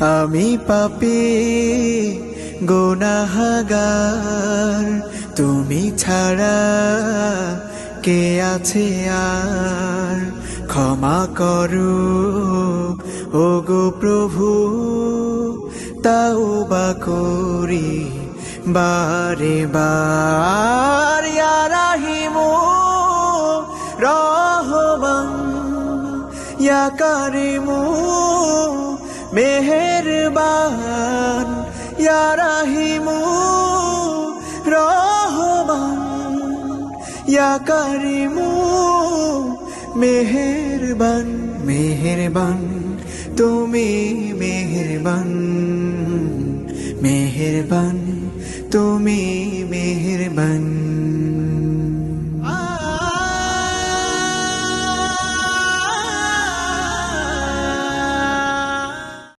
আমি পাপী গুনাহগার, তুমি ছাড়া কে আছে আর? ক্ষমা করো ওগো প্রভু, তাওবা করি বারে বার। ইয়া রাহিমু রহমান, ইয়া কারিমু মেহেরবান, ইয়া রাহিমু রহমান, ইয়া কারিমু মেহেরবান। মেহেরবান তুমি মেহেরবান, মেহেরবান তুমি মেহেরবান।